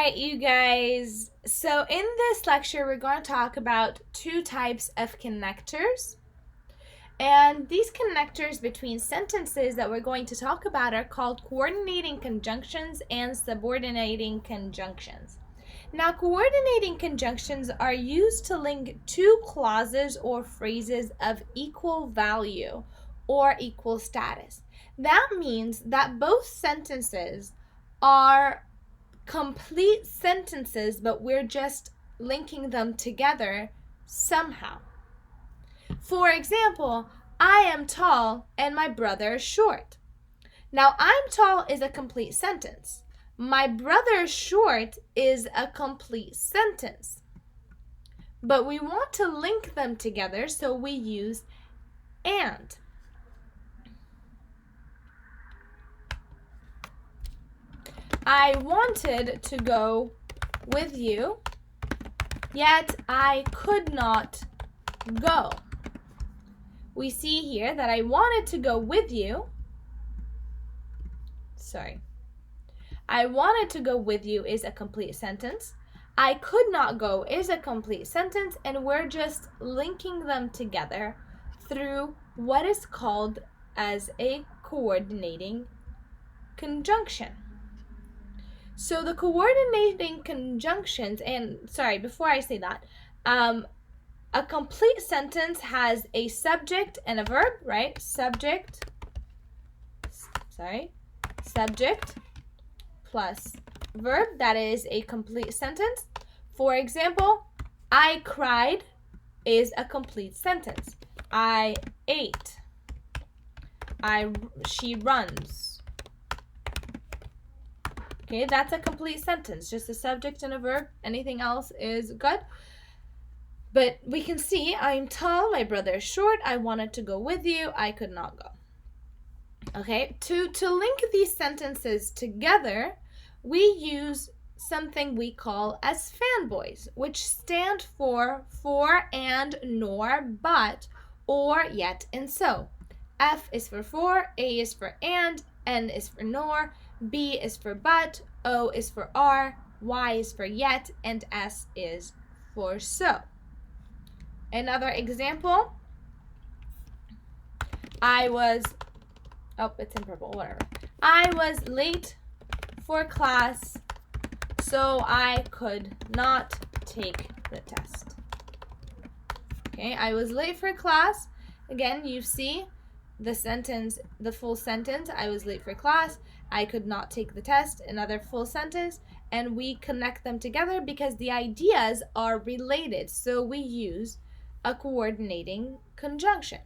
right, you guys. So in this lecture, we're going to talk about two types of connectors. And these connectors between sentences that we're going to talk about are called coordinating conjunctions and subordinating conjunctions. Now, coordinating conjunctions are used to link two clauses or phrases of equal value or equal status. That means that both sentences are complete sentences, but we're just linking them together somehow. For example, I am tall and my brother is short. Now, I'm tall is a complete sentence. My brother is short is a complete sentence. But we want to link them together, so we use and. I wanted to go with you, yet I could not go. We see here that I wanted to go with you. I wanted to go with you is a complete sentence. I could not go is a complete sentence, and we're just linking them together through what is called as a coordinating conjunction. So the coordinating conjunctions, and before I say that, a complete sentence has a subject and a verb, right? Subject plus verb, that is a complete sentence. For example, I cried is a complete sentence. I ate. She runs. Okay, that's a complete sentence, just a subject and a verb. Anything else is good. But we can see I'm tall, my brother is short, I wanted to go with you, I could not go. Okay, to link these sentences together, we use something we call as FANBOYS, which stand for and, nor, but, or, yet, and so. F is for, A is for and, N is for nor, B is for but, O is for are, Y is for yet, and S is for so. Another example, it's in purple, whatever. I was late for class, so I could not take the test. Okay, I was late for class. Again, you see the sentence, the full sentence, I was late for class, I could not take the test, another full sentence, and we connect them together because the ideas are related, so we use a coordinating conjunction.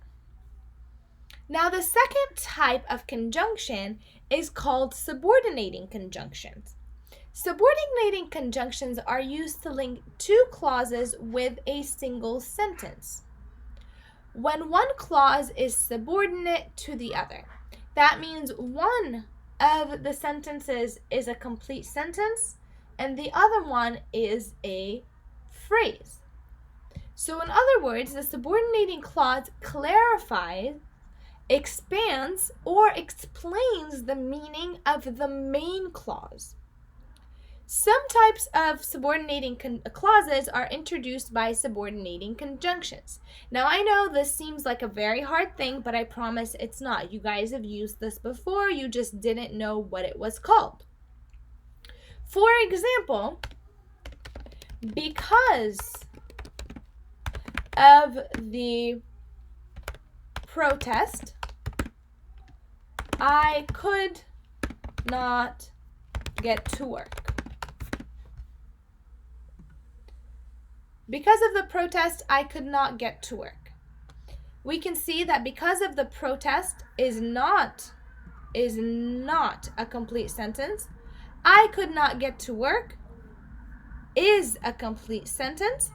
Now, the second type of conjunction is called subordinating conjunctions. Subordinating conjunctions are used to link two clauses with a single sentence. When one clause is subordinate to the other, that means one of the sentences is a complete sentence and the other one is a phrase. So in other words, the subordinating clause clarifies, expands, or explains the meaning of the main clause. Some types of subordinating clauses are introduced by subordinating conjunctions. Now, I know this seems like a very hard thing, but I promise it's not. You guys have used this before, you just didn't know what it was called. For example, because of the protest, I could not get to work. Because of the protest, I could not get to work. We can see that because of the protest is not a complete sentence. I could not get to work is a complete sentence.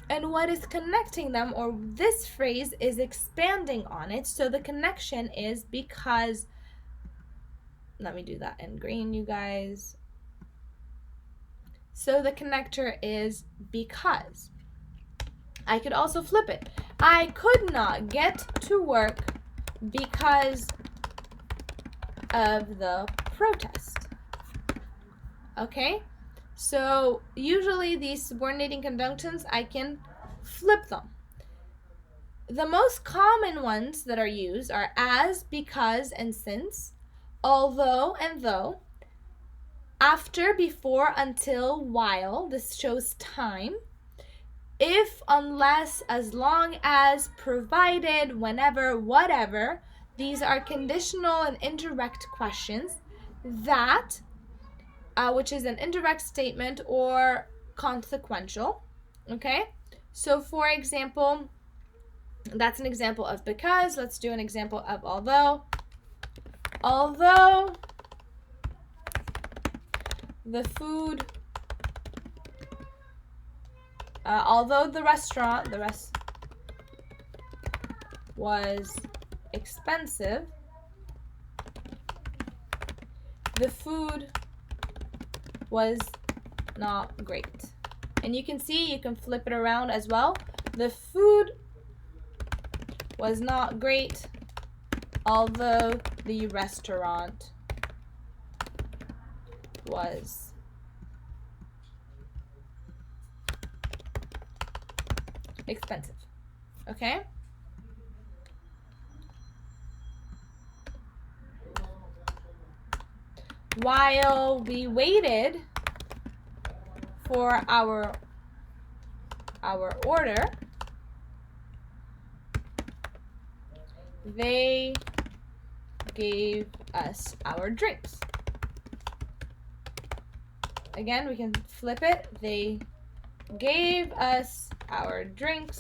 And what is connecting them, or this phrase is expanding on it. So the connection is because, let me do that in green, you guys. So the connector is because. I could also flip it. I could not get to work because of the protest. Okay? So usually these subordinating conjunctions, I can flip them. The most common ones that are used are as, because, and since, although, and though, after, before, until, while. This shows time. If, unless, as long as, provided, whenever, whatever. These are conditional and indirect questions. That, which is an indirect statement or consequential. Okay? So, for example, that's an example of because. Let's do an example of although. Although the food, although the restaurant, was expensive, the food was not great. And you can see, you can flip it around as well. The food was not great, although the restaurant was expensive. Okay? While we waited for our order, they gave us our drinks. Again, we can flip it. They gave us our drinks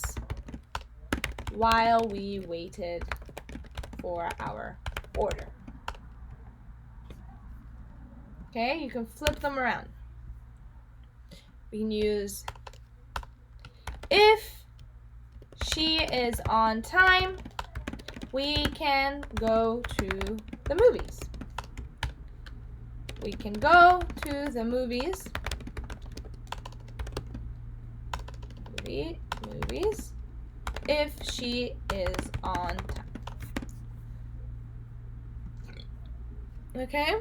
while we waited for our order. Okay, you can flip them around. We can use if she is on time, we can go to the movies. We can go to the movies. Movies if she is on time. Okay?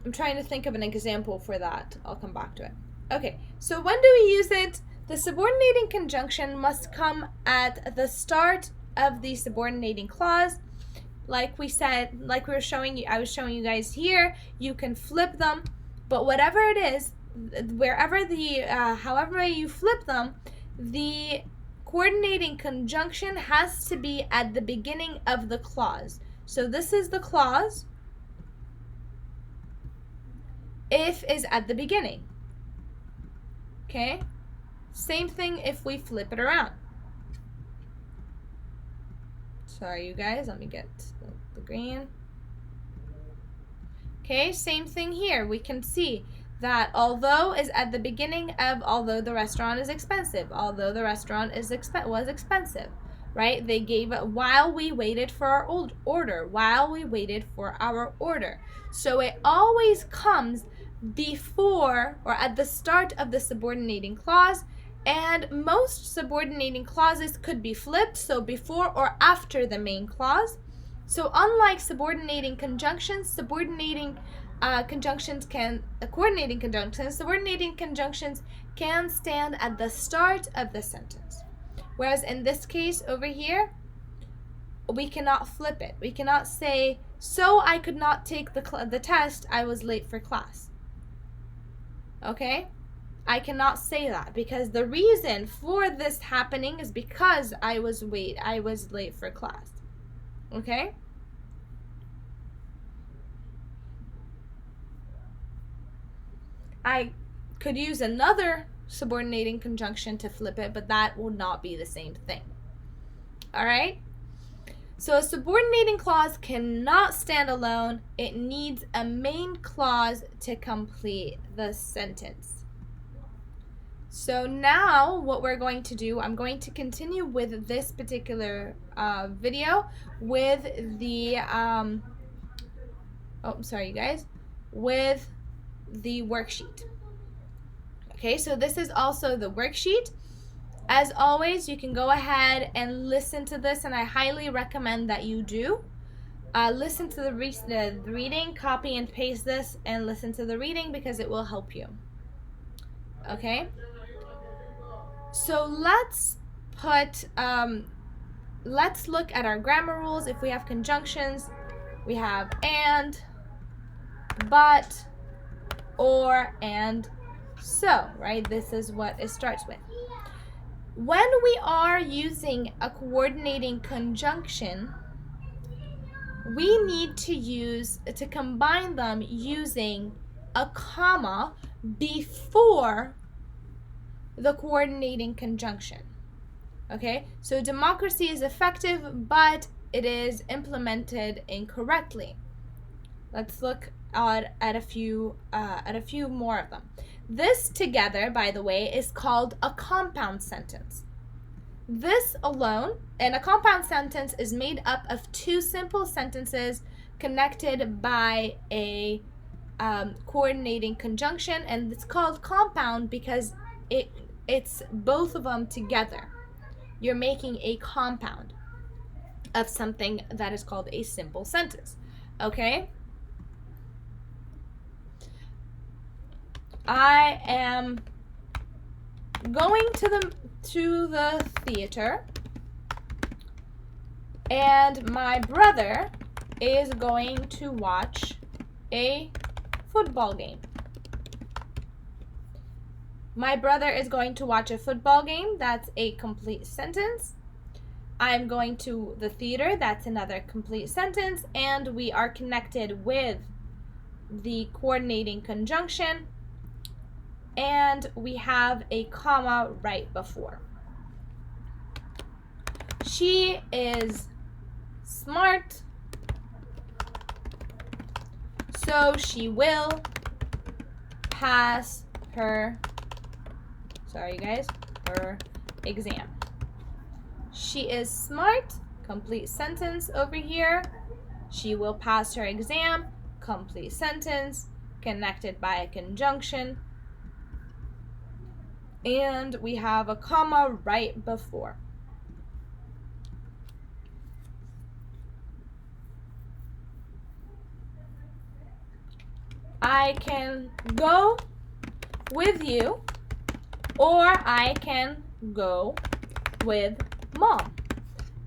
I'm trying to think of an example for that. I'll come back to it. Okay, so when do we use it? The subordinating conjunction must come at the start of the subordinating clause. Like we said, like we were showing you, I was showing you guys here, you can flip them, but whatever it is, wherever the, however you flip them, the coordinating conjunction has to be at the beginning of the clause. So this is the clause. If is at the beginning. Okay? Same thing if we flip it around. Sorry, you guys. Let me get the green. Okay, same thing here. We can see that although is at the beginning of although the restaurant is expensive. Although the restaurant was expensive. Right? They gave it while we waited for our order. While we waited for our order. So it always comes before or at the start of the subordinating clause, and most subordinating clauses could be flipped, so before or after the main clause. So unlike subordinating conjunctions, subordinating conjunctions can stand at the start of the sentence. Whereas in this case over here, we cannot flip it. We cannot say, so I could not take the test, I was late for class. Okay? I cannot say that because the reason for this happening is because I was late for class. Okay? I could use another subordinating conjunction to flip it, but that will not be the same thing. All right? So a subordinating clause cannot stand alone. It needs a main clause to complete the sentence. So now what we're going to do, I'm going to continue with this particular video with the, with the worksheet. Okay, so this is also the worksheet. As always, you can go ahead and listen to this, and I highly recommend that you do. Listen to the reading, copy and paste this, and listen to the reading because it will help you. Okay? So let's look at our grammar rules. If we have conjunctions, we have and, but, or, and, so, right? This is what it starts with. When we are using a coordinating conjunction, we need to combine them using a comma before the coordinating conjunction. Okay, so democracy is effective, but it is implemented incorrectly. Let's look at a few more of them. This together, by the way, is called a compound sentence. This alone, and a compound sentence is made up of two simple sentences connected by a coordinating conjunction, and it's called compound because it's both of them together. You're making a compound of something that is called a simple sentence. Okay? I am going to the theater, and my brother is going to watch a football game. My brother is going to watch a football game. That's a complete sentence. I'm going to the theater. That's another complete sentence. And we are connected with the coordinating conjunction. And we have a comma right before. She is smart, so she will pass her exam. She is smart, complete sentence over here. She will pass her exam, complete sentence, connected by a conjunction. And we have a comma right before. I can go with you, or I can go with mom.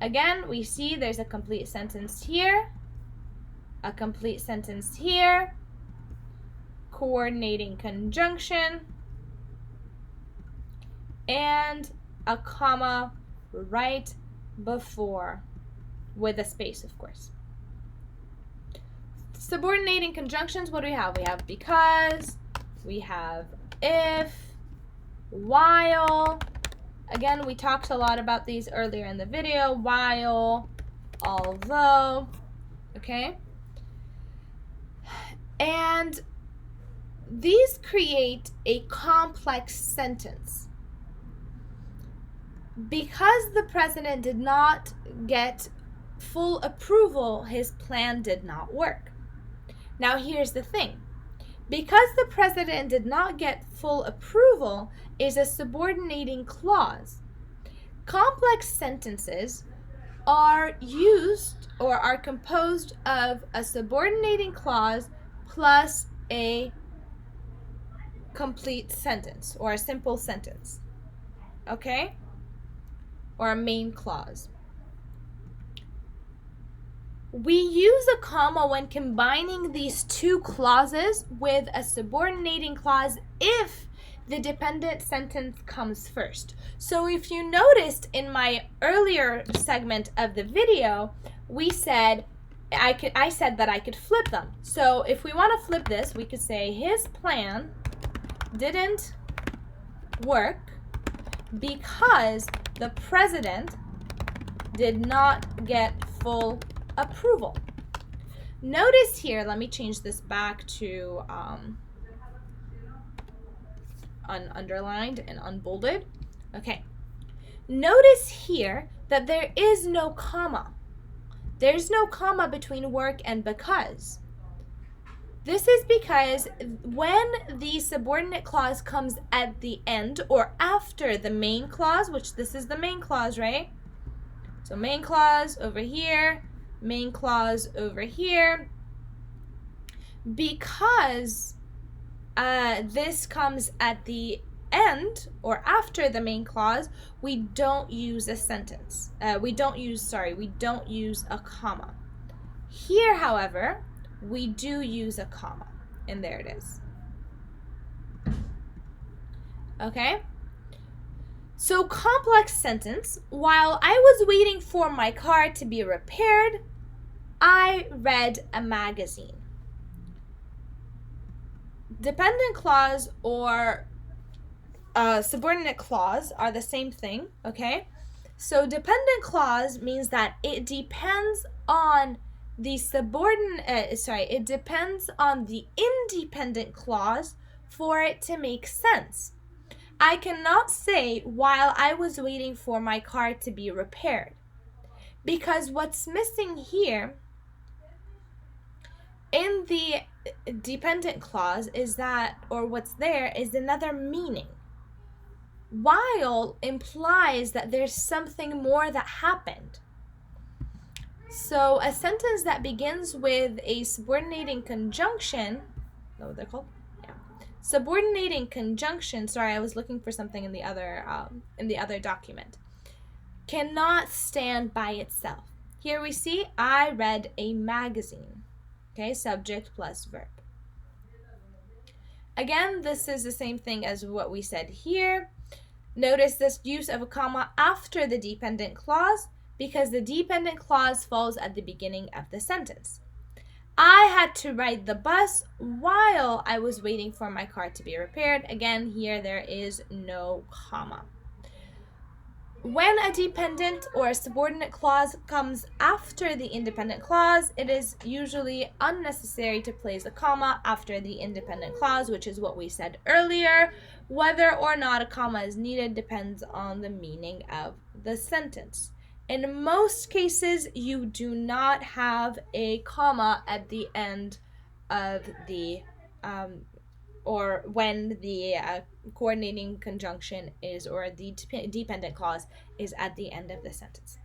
Again, we see there's a complete sentence here, a complete sentence here, coordinating conjunction, and a comma right before, with a space, of course. Subordinating conjunctions, what do we have? We have because, we have if, while. Again, we talked a lot about these earlier in the video. While, although, okay? And these create a complex sentence. Because the president did not get full approval, his plan did not work. Now here's the thing. Because the president did not get full approval is a subordinating clause. Complex sentences are used or are composed of a subordinating clause plus a complete sentence or a simple sentence. Okay? Or a main clause. We use a comma when combining these two clauses with a subordinating clause if the dependent sentence comes first. So if you noticed in my earlier segment of the video, we said I said that I could flip them. So if we want to flip this, we could say his plan didn't work because the president did not get full approval. Notice here, let me change this back to underlined and unbolded. Okay. Notice here that there is no comma. There's no comma between work and because. This is because when the subordinate clause comes at the end or after the main clause, which this is the main clause, right? So main clause over here, main clause over here. Because this comes at the end or after the main clause, we don't use a sentence. We don't use a comma. Here, however, we do use a comma, and there it is. Okay? So complex sentence, while I was waiting for my car to be repaired, I read a magazine. Dependent clause or subordinate clause are the same thing, okay? So dependent clause means that it depends on the it depends on the independent clause for it to make sense. I cannot say while I was waiting for my car to be repaired, because what's missing here in the dependent clause is that, or what's there is another meaning. While implies that there's something more that happened. So a sentence that begins with a subordinating conjunction, know what they're called? Yeah. Subordinating conjunction, sorry, I was looking for something in the other document, cannot stand by itself. Here we see, I read a magazine. Okay, subject plus verb. Again, this is the same thing as what we said here. Notice this use of a comma after the dependent clause because the dependent clause falls at the beginning of the sentence. I had to ride the bus while I was waiting for my car to be repaired. Again, here there is no comma. When a dependent or a subordinate clause comes after the independent clause, it is usually unnecessary to place a comma after the independent clause, which is what we said earlier. Whether or not a comma is needed depends on the meaning of the sentence. In most cases, you do not have a comma at the end of the or when the coordinating conjunction is, or the dependent clause is at the end of the sentence.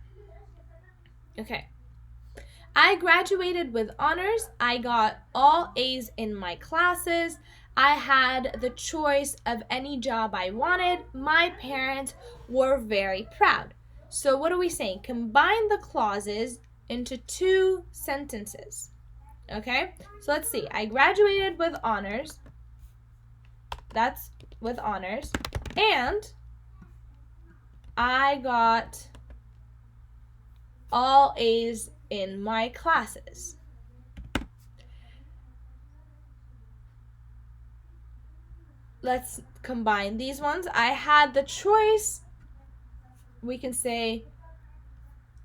Okay. I graduated with honors. I got all A's in my classes. I had the choice of any job I wanted. My parents were very proud. So what are we saying? Combine the clauses into two sentences. Okay? So let's see. I graduated with honors. That's with honors. And I got all A's in my classes. Let's combine these ones. I had the choice. We can say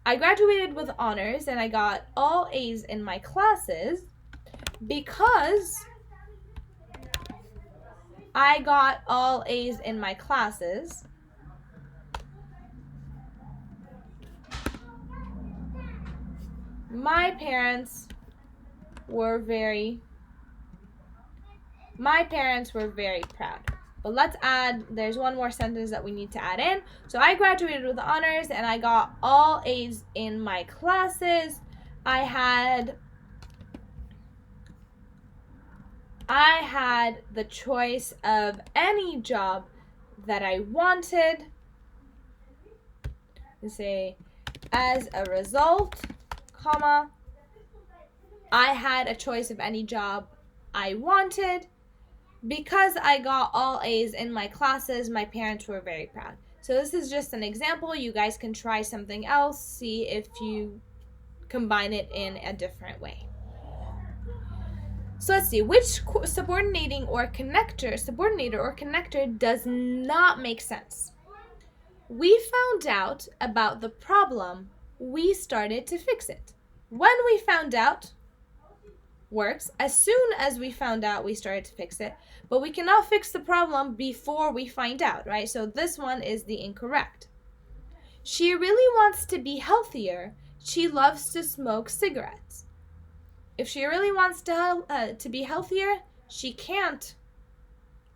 I graduated with honors and I got all A's in my classes because I got all A's in my classes. My parents were very proud. But let's add, there's one more sentence that we need to add in. So I graduated with honors and I got all A's in my classes. I had the choice of any job that I wanted. We say, as a result, comma, I had a choice of any job I wanted. Because I got all A's in my classes, my parents were very proud. So this is just an example. You guys can try something else, see if you combine it in a different way. So let's see, which subordinator or connector does not make sense? We found out about the problem, we started to fix it. When we found out works. As soon as we found out, we started to fix it. But we cannot fix the problem before we find out, right? So this one is the incorrect. She really wants to be healthier. She loves to smoke cigarettes. if she really wants to be healthier, she can't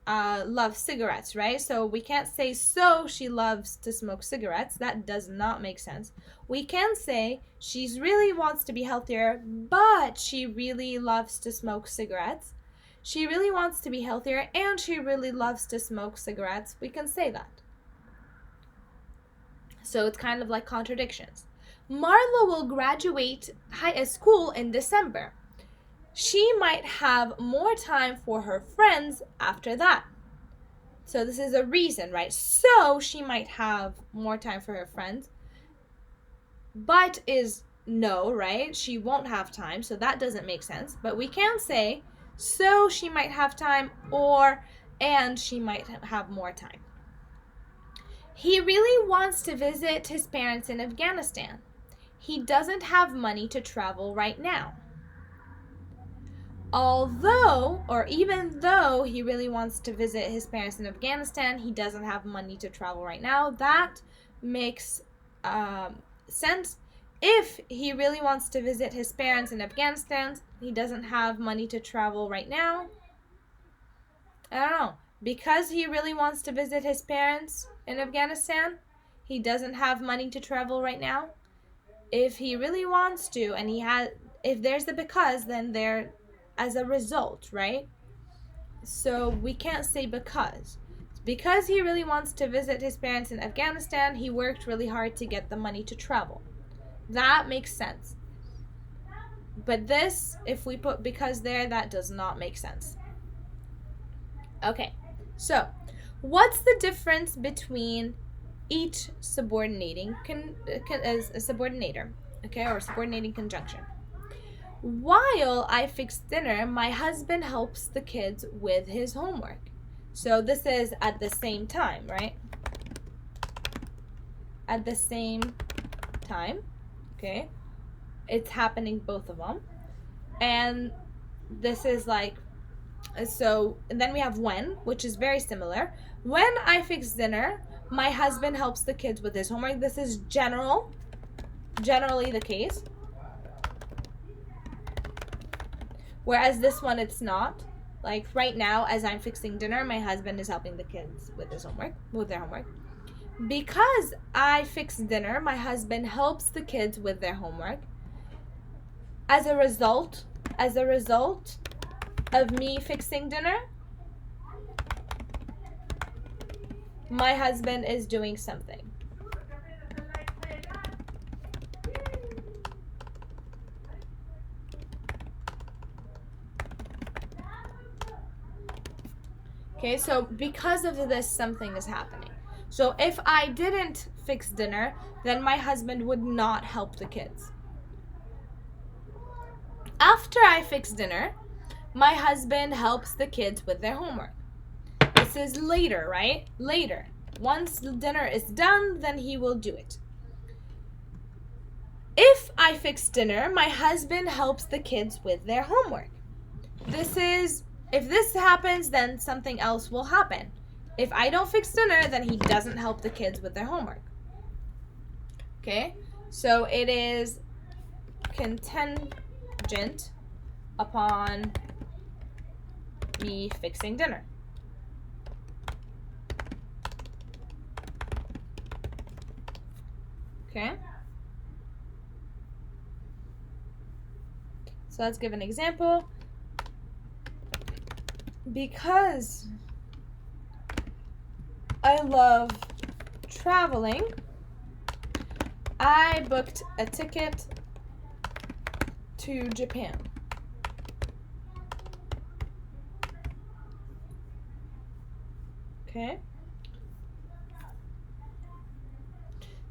love cigarettes, right? So we can't say, so she loves to smoke cigarettes. That does not make sense. We can say she really wants to be healthier, but she really loves to smoke cigarettes. She really wants to be healthier and she really loves to smoke cigarettes. We can say that. So it's kind of like contradictions. Marla will graduate high school in December. She might have more time for her friends after that. So this is a reason, right? So she might have more time for her friends. But is no, right? She won't have time, so that doesn't make sense. But we can say, so she might have time, or and she might have more time. He really wants to visit his parents in Afghanistan. He doesn't have money to travel right now. Although, or even though he really wants to visit his parents in Afghanistan, he doesn't have money to travel right now. That makes sense. If he really wants to visit his parents in Afghanistan, he doesn't have money to travel right now. I don't know. Because he really wants to visit his parents in Afghanistan, he doesn't have money to travel right now. If he really wants to, and if there's the because, then there as a result, right? So we can't say because. Because he really wants to visit his parents in Afghanistan, he worked really hard to get the money to travel. That makes sense. But this, if we put because there, that does not make sense. Okay, so what's the difference between each subordinating subordinator, okay, or subordinating conjunction? While I fix dinner, my husband helps the kids with his homework. So this is at the same time, right? At the same time, okay? It's happening, both of them. And this is like, so, and then we have when, which is very similar. When I fix dinner, my husband helps the kids with his homework. This is generally the case. Whereas this one, it's not. Like right now, as I'm fixing dinner, my husband is helping the kids with their homework. Because I fix dinner, my husband helps the kids with their homework. As a result of me fixing dinner, my husband is doing something. Okay, so because of this, something is happening. So if I didn't fix dinner, then my husband would not help the kids. After I fix dinner, my husband helps the kids with their homework. This is later, right? Later. Once dinner is done, then he will do it. If I fix dinner, my husband helps the kids with their homework. If this happens, then something else will happen. If I don't fix dinner, then he doesn't help the kids with their homework. Okay? So it is contingent upon me fixing dinner. Okay? So let's give an example. Because I love traveling, I booked a ticket to Japan. Okay?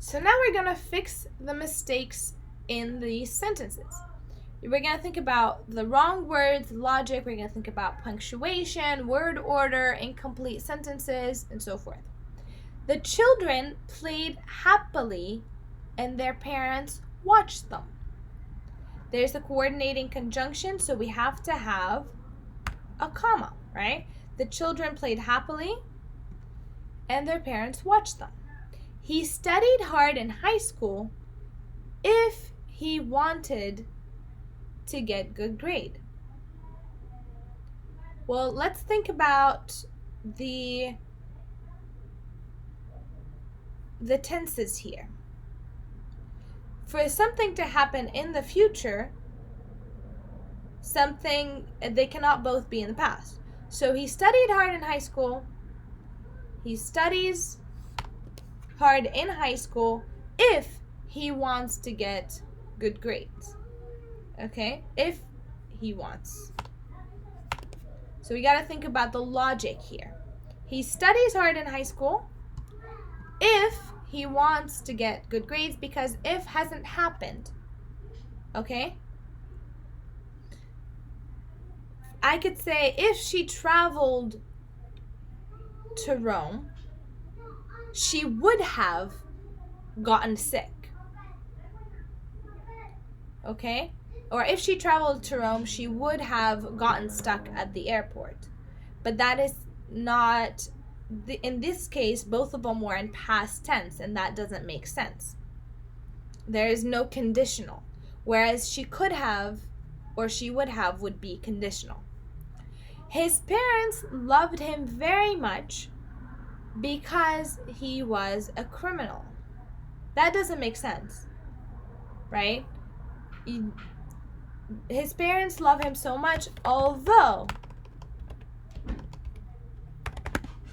So now we're going to fix the mistakes in these sentences. We're going to think about the wrong words, logic. We're going to think about punctuation, word order, incomplete sentences, and so forth. The children played happily and their parents watched them. There's a coordinating conjunction, so we have to have a comma, right? The children played happily and their parents watched them. He studied hard in high school if he wanted to get good grade? Well, let's think about the tenses here. For something to happen in the future, they cannot both be in the past. So he studied hard in high school. He studies hard in high school if he wants to get good grades. Okay? If he wants. So we got to think about the logic here. He studies hard in high school if he wants to get good grades, because if hasn't happened. Okay? I could say if she traveled to Rome, she would have gotten sick. Okay? Or if she traveled to Rome, she would have gotten stuck at the airport. But that is not, in this case, both of them were in past tense, and that doesn't make sense. There is no conditional. Whereas she could have, or she would have, would be conditional. His parents loved him very much because he was a criminal. That doesn't make sense, right? His parents love him so much, although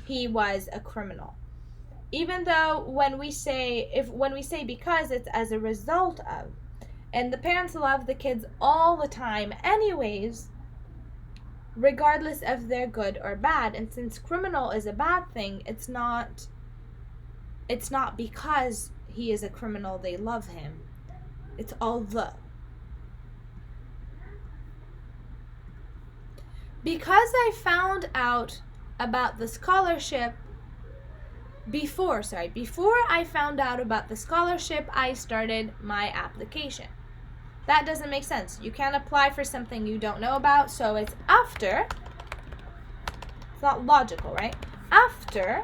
he was a criminal. Even though when we say because, it's as a result of. And the parents love the kids all the time anyways, regardless if they're good or bad. And since criminal is a bad thing, it's not because he is a criminal they love him. It's although. Because I found out about the scholarship before I found out about the scholarship, I started my application. That doesn't make sense. You can't apply for something you don't know about, so it's after. It's not logical, right? After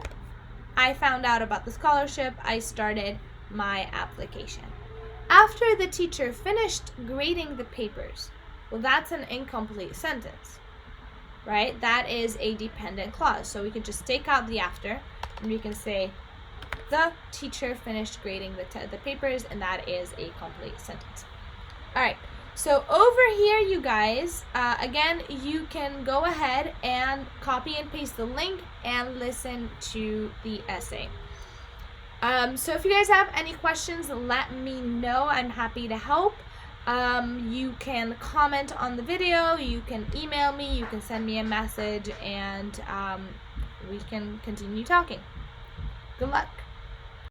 I found out about the scholarship, I started my application. After the teacher finished grading the papers. Well, that's an incomplete sentence, right? That is a dependent clause. So we could just take out the after, and we can say the teacher finished grading the papers, and that is a complete sentence. All right, so over here, you guys, again, you can go ahead and copy and paste the link and listen to the essay. So if you guys have any questions, let me know. I'm happy to help. You can comment on the video, you can email me, you can send me a message, and we can continue talking. Good luck.